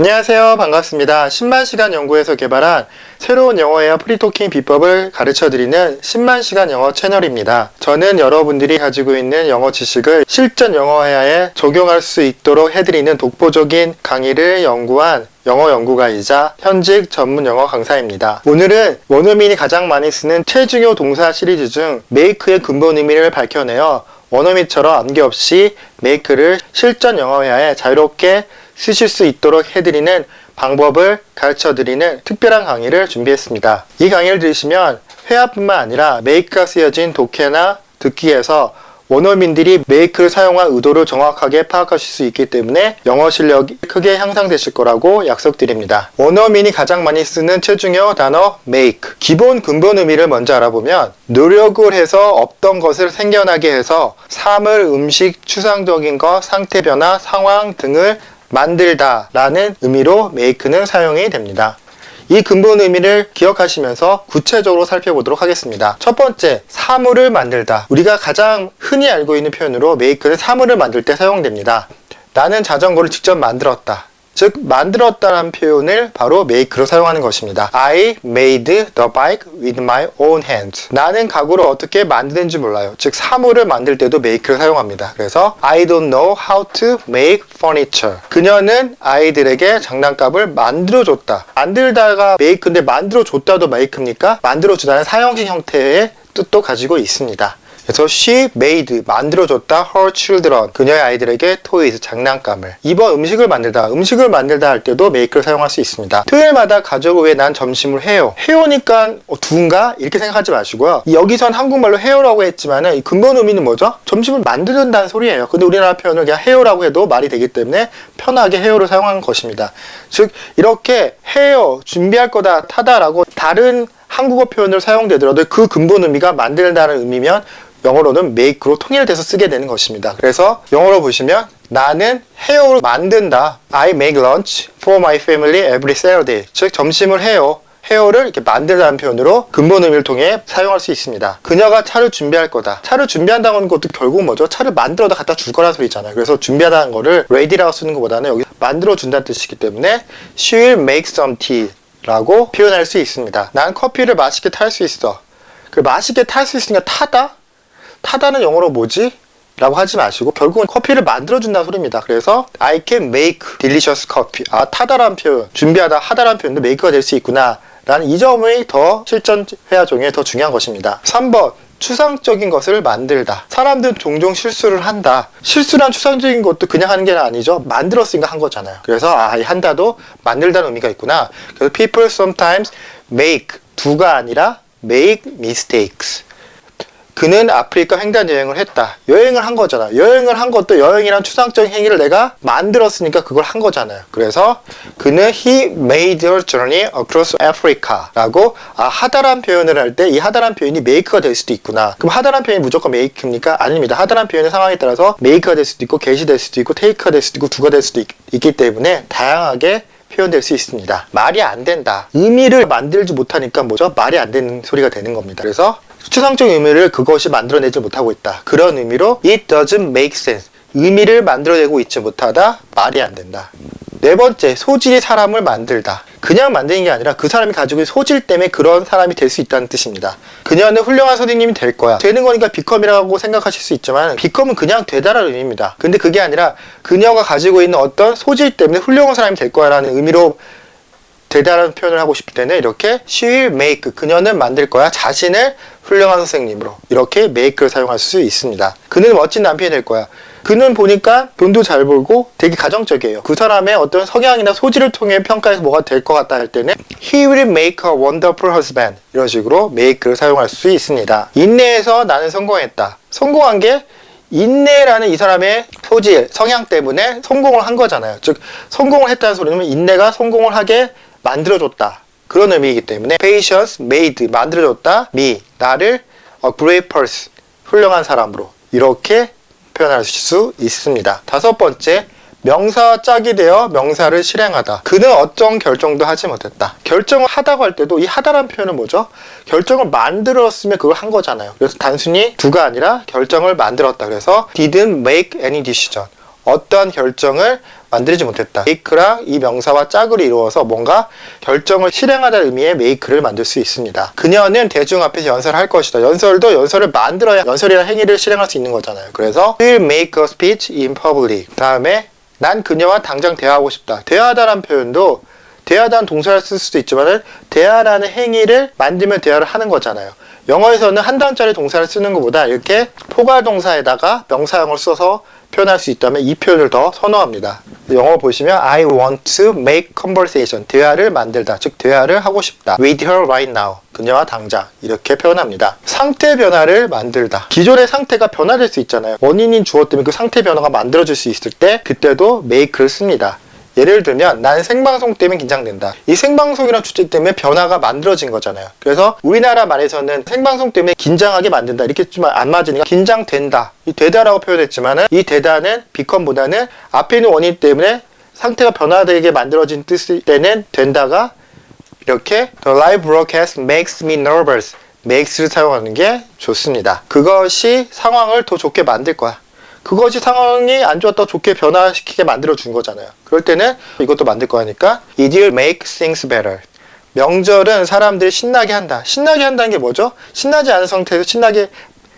안녕하세요. 반갑습니다. 10만 시간 연구에서 개발한 새로운 영어회화 프리토킹 비법을 가르쳐드리는 10만 시간 영어 채널입니다. 저는 여러분들이 가지고 있는 영어 지식을 실전 영어회화에 적용할 수 있도록 해드리는 독보적인 강의를 연구한 영어 연구가이자 현직 전문 영어 강사입니다. 오늘은 원어민이 가장 많이 쓰는 최중요 동사 시리즈 중 make의 근본 의미를 밝혀내어 원어민처럼 암기 없이 make를 실전 영어회화에 자유롭게 쓰실 수 있도록 해드리는 방법을 가르쳐드리는 특별한 강의를 준비했습니다. 이 강의를 들으시면 회화뿐만 아니라 make가 쓰여진 독해나 듣기에서 원어민들이 make를 사용할 의도를 정확하게 파악하실 수 있기 때문에 영어 실력이 크게 향상되실 거라고 약속드립니다. 원어민이 가장 많이 쓰는 최중요 단어 make. 기본 근본 의미를 먼저 알아보면 노력을 해서 없던 것을 생겨나게 해서 사물, 음식, 추상적인 것, 상태 변화, 상황 등을 만들다 라는 의미로 make는 사용이 됩니다. 이 근본 의미를 기억하시면서 구체적으로 살펴보도록 하겠습니다. 첫 번째, 사물을 만들다. 우리가 가장 흔히 알고 있는 표현으로 make는 사물을 만들 때 사용됩니다. 나는 자전거를 직접 만들었다. 즉, 만들었다는 표현을 바로 make로 사용하는 것입니다. I made the bike with my own hands. 나는 가구를 어떻게 만드는지 몰라요. 즉, 사물을 만들 때도 make를 사용합니다. 그래서 I don't know how to make furniture. 그녀는 아이들에게 장난감을 만들어줬다. 만들다가 make인데 만들어줬다도 make입니까? 만들어주다는 사형식 형태의 뜻도 가지고 있습니다. 그래서 she made, 만들어줬다, her children, 그녀의 아이들에게 toys, 장난감을. 2번, 음식을 만들다. 음식을 만들다 할 때도 make를 사용할 수 있습니다. 토요일마다 가족을 위해 난 점심을 해요. 해요니까 두인가? 이렇게 생각하지 마시고요. 여기선 한국말로 해요라고 했지만 이 근본 의미는 뭐죠? 점심을 만든다는 소리예요. 근데 우리나라 표현을 그냥 해요라고 해도 말이 되기 때문에 편하게 해요를 사용하는 것입니다. 즉, 이렇게 해요, 준비할 거다, 타다라고 다른 한국어 표현을 사용되더라도 그 근본 의미가 만들다는 의미면 영어로는 make로 통일돼서 쓰게 되는 것입니다. 그래서 영어로 보시면 나는 해요를 만든다. I make lunch for my family every Saturday. 즉, 점심을 해요. 해요를 이렇게 만들다는 표현으로 근본 의미를 통해 사용할 수 있습니다. 그녀가 차를 준비할 거다. 차를 준비한다는 것도 결국 뭐죠? 차를 만들어다 갖다 줄 거라는 소리잖아요. 그래서 준비하다는 거를 ready라고 쓰는 것보다는 여기 만들어 준다는 뜻이기 때문에 she will make some tea 라고 표현할 수 있습니다. 난 커피를 맛있게 탈 수 있어. 그 맛있게 탈 수 있으니까 타다? 타다는 영어로 뭐지? 라고 하지 마시고 결국은 커피를 만들어준다는 소리입니다. 그래서 I can make delicious coffee. 아, 타다란 표현, 준비하다, 하다란 표현도 make가 될 수 있구나 라는 이 점이 더 실전 회화 중에 더 중요한 것입니다. 3번, 추상적인 것을 만들다. 사람들은 종종 실수를 한다. 실수란 추상적인 것도 그냥 하는 게 아니죠. 만들었으니까 한 거잖아요. 그래서 한다도 만들다는 의미가 있구나. 그래서 people sometimes make, do가 아니라 make mistakes. 그는 아프리카 횡단 여행을 했다. 여행을 한 거잖아. 여행을 한 것도 여행이란 추상적인 행위를 내가 만들었으니까 그걸 한 거잖아요. 그래서 그는 he made a journey across Africa 라고 하다란 표현을 할 때 이 하다란 표현이 make가 될 수도 있구나. 그럼 하다란 표현이 무조건 make입니까? 아닙니다. 하다란 표현의 상황에 따라서 make가 될 수도 있고 get이 될 수도 있고 take가 될 수도 있고 do가 될 수도 있기 때문에 다양하게 표현될 수 있습니다. 말이 안 된다. 의미를 만들지 못하니까 뭐죠? 말이 안 되는 소리가 되는 겁니다. 그래서 추상적 의미를 그것이 만들어내지 못하고 있다. 그런 의미로 it doesn't make sense. 의미를 만들어내고 있지 못하다. 말이 안 된다. 네 번째, 소질이 사람을 만들다. 그냥 만드는 게 아니라 그 사람이 가지고 있는 소질 때문에 그런 사람이 될 수 있다는 뜻입니다. 그녀는 훌륭한 선생님이 될 거야. 되는 거니까 become이라고 생각하실 수 있지만 become은 그냥 되다라는 의미입니다. 근데 그게 아니라 그녀가 가지고 있는 어떤 소질 때문에 훌륭한 사람이 될 거야 라는 의미로 되다라는 표현을 하고 싶을 때는 이렇게 she will make, 그녀는 만들 거야, 자신을 훌륭한 선생님으로 이렇게 make를 사용할 수 있습니다. 그는 멋진 남편이 될 거야. 그는 보니까 돈도 잘 벌고 되게 가정적이에요. 그 사람의 어떤 성향이나 소질을 통해 평가해서 뭐가 될 것 같다 할 때는 he will make a wonderful husband, 이런 식으로 make를 사용할 수 있습니다. 인내해서 나는 성공했다. 성공한 게 인내라는 이 사람의 소질, 성향 때문에 성공을 한 거잖아요. 즉, 성공을 했다는 소리는 인내가 성공을 하게 만들어줬다. 그런 의미이기 때문에 patience made, 만들어줬다. me, 나를 a great person, 훌륭한 사람으로 이렇게 표현할 수 있습니다. 다섯 번째, 명사와 짝이 되어 명사를 실행하다. 그는 어떤 결정도 하지 못했다. 결정을 하다고 할 때도 이 하다란 표현은 뭐죠? 결정을 만들었으면 그걸 한 거잖아요. 그래서 단순히 do가 아니라 결정을 만들었다. 그래서 didn't make any decision. 어떠한 결정을 만들지 못했다. make랑 이 명사와 짝을 이루어서 뭔가 결정을 실행하다는 의미의 make를 만들 수 있습니다. 그녀는 대중 앞에서 연설을 할 것이다. 연설도 연설을 만들어야 연설이라는 행위를 실행할 수 있는 거잖아요. 그래서 will make a speech in public. 다음에 난 그녀와 당장 대화하고 싶다. 대화하다라는 표현도 대화하다는 동사를 쓸 수도 있지만 대화라는 행위를 만들면 대화를 하는 거잖아요. 영어에서는 한 단짜리 동사를 쓰는 것보다 이렇게 포괄동사에다가 명사형을 써서 표현할 수 있다면 이 표현을 더 선호합니다. 영어 보시면 I want to make conversation. 대화를 만들다. 즉 대화를 하고 싶다. With her right now. 그녀와 당장. 이렇게 표현합니다. 상태 변화를 만들다. 기존의 상태가 변화될 수 있잖아요. 원인인 주어 때문에 그 상태 변화가 만들어질 수 있을 때 그때도 make를 씁니다. 예를 들면 난 생방송 때문에 긴장된다. 이 생방송이라는 주제 때문에 변화가 만들어진 거잖아요. 그래서 우리나라 말에서는 생방송 때문에 긴장하게 만든다 이렇게 했지만 안 맞으니까 긴장된다. 이 되다라고 표현했지만은 이 되다는 become보다는 앞에 있는 원인 때문에 상태가 변화되게 만들어진 뜻일 때는 된다가 이렇게 The live broadcast makes me nervous. makes를 사용하는 게 좋습니다. 그것이 상황을 더 좋게 만들 거야. 그것이 상황이 안 좋았다고 좋게 변화시키게 만들어 준 거잖아요. 그럴 때는 이것도 만들 거니까 It will make things better. 명절은 사람들이 신나게 한다. 신나게 한다는 게 뭐죠? 신나지 않은 상태에서 신나게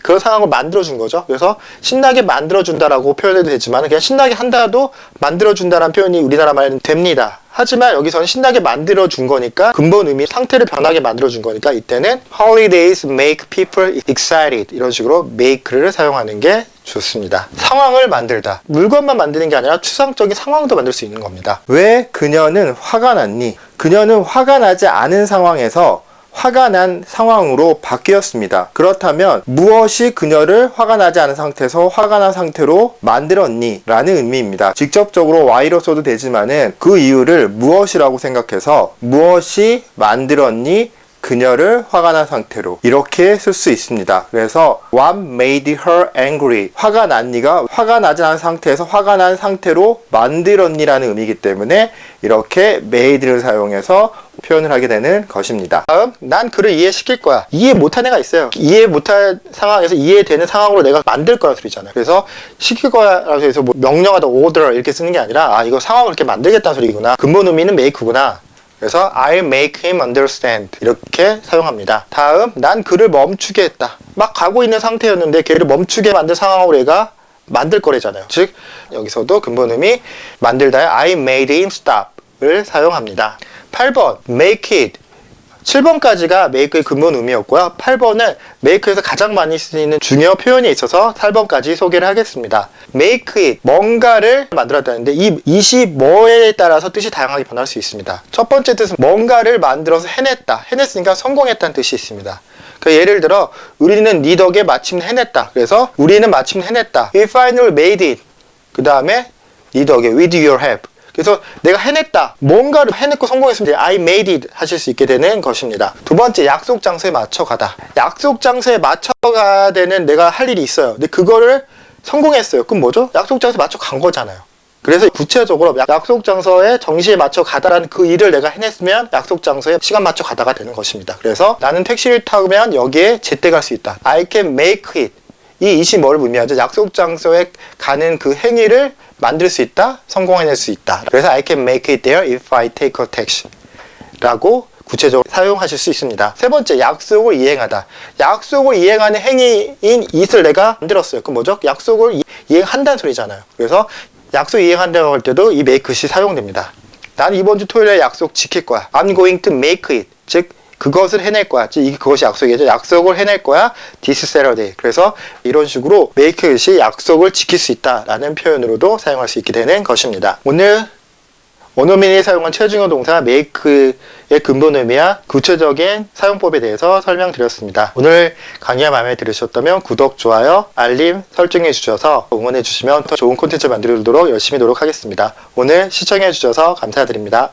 그런 상황을 만들어 준 거죠. 그래서 신나게 만들어 준다라고 표현해도 되지만 그냥 신나게 한다도 만들어 준다라는 표현이 우리나라 말에는 됩니다. 하지만 여기서는 신나게 만들어 준 거니까 근본 의미 상태를 변하게 만들어 준 거니까 이때는 Holidays make people excited 이런 식으로 make를 사용하는 게 좋습니다. 상황을 만들다. 물건만 만드는 게 아니라 추상적인 상황도 만들 수 있는 겁니다. 왜 그녀는 화가 났니? 그녀는 화가 나지 않은 상황에서 화가 난 상황으로 바뀌었습니다. 그렇다면 무엇이 그녀를 화가 나지 않은 상태에서 화가 난 상태로 만들었니? 라는 의미입니다. 직접적으로 why로 써도 되지만은 그 이유를 무엇이라고 생각해서 무엇이 만들었니? 그녀를 화가 난 상태로 이렇게 쓸 수 있습니다. 그래서 What made her angry? 화가 났니가 화가 나지 않은 상태에서 화가 난 상태로 만들었니라는 의미이기 때문에 이렇게 made를 사용해서 표현을 하게 되는 것입니다. 다음, 난 그를 이해시킬 거야. 이해 못한 애가 있어요. 이해 못할 상황에서 이해되는 상황으로 내가 만들 거라는 소리잖아요. 그래서 시킬 거야 라고 해서 뭐 명령하다 order 이렇게 쓰는 게 아니라 아 이거 상황을 이렇게 만들겠다는 소리구나. 근본 의미는 make구나. 그래서 I'll make him understand 이렇게 사용합니다. 다음, 난 그를 멈추게 했다. 막 가고 있는 상태였는데 걔를 멈추게 만든 상황으로 얘가 만들 거래잖아요. 즉 여기서도 근본 의미 만들다에 I made him stop을 사용합니다. 8번 make it 7번까지가 make의 근본 의미였고요. 8번은 make에서 가장 많이 쓰이는 중요 표현이 있어서 8번까지 소개를 하겠습니다. make it, 뭔가를 만들었다는데 이 it이 뭐에 따라서 뜻이 다양하게 변할 수 있습니다. 첫 번째 뜻은 뭔가를 만들어서 해냈다. 해냈으니까 성공했다는 뜻이 있습니다. 그러니까 예를 들어 우리는 네 덕에 마침내 해냈다. 그래서 우리는 마침내 해냈다. We finally made it. 그 다음에 네 덕에 with your help. 그래서 내가 해냈다. 뭔가를 해냈고 성공했으면 I made it 하실 수 있게 되는 것입니다. 두 번째, 약속 장소에 맞춰가다. 약속 장소에 맞춰가야 되는 내가 할 일이 있어요. 근데 그거를 성공했어요. 그럼 뭐죠? 약속 장소에 맞춰간 거잖아요. 그래서 구체적으로 약속 장소에 정시에 맞춰 가다라는 그 일을 내가 해냈으면 약속 장소에 시간 맞춰 가다가 되는 것입니다. 그래서 나는 택시를 타면 여기에 제때 갈 수 있다. I can make it. 이 it이 뭘 의미하죠? 약속 장소에 가는 그 행위를 만들 수 있다, 성공해낼 수 있다. 그래서 I can make it there if I take a taxi 라고 구체적으로 사용하실 수 있습니다. 세 번째, 약속을 이행하다. 약속을 이행하는 행위인 it을 내가 만들었어요. 그럼 뭐죠? 약속을 이행한다는 소리잖아요. 그래서 약속 이행한다고 할 때도 이 make이 사용됩니다. 난 이번 주 토요일에 약속 지킬 거야. I'm going to make it. 즉 그것을 해낼 거야. 그것이 약속이죠. 약속을 해낼 거야. This Saturday. 그래서 이런 식으로 make it이 약속을 지킬 수 있다라는 표현으로도 사용할 수 있게 되는 것입니다. 오늘 원어민이 사용한 최중요 동사 make의 근본 의미와 구체적인 사용법에 대해서 설명드렸습니다. 오늘 강의가 마음에 들으셨다면 구독, 좋아요, 알림 설정해 주셔서 응원해 주시면 더 좋은 콘텐츠 만들도록 열심히 노력하겠습니다. 오늘 시청해 주셔서 감사드립니다.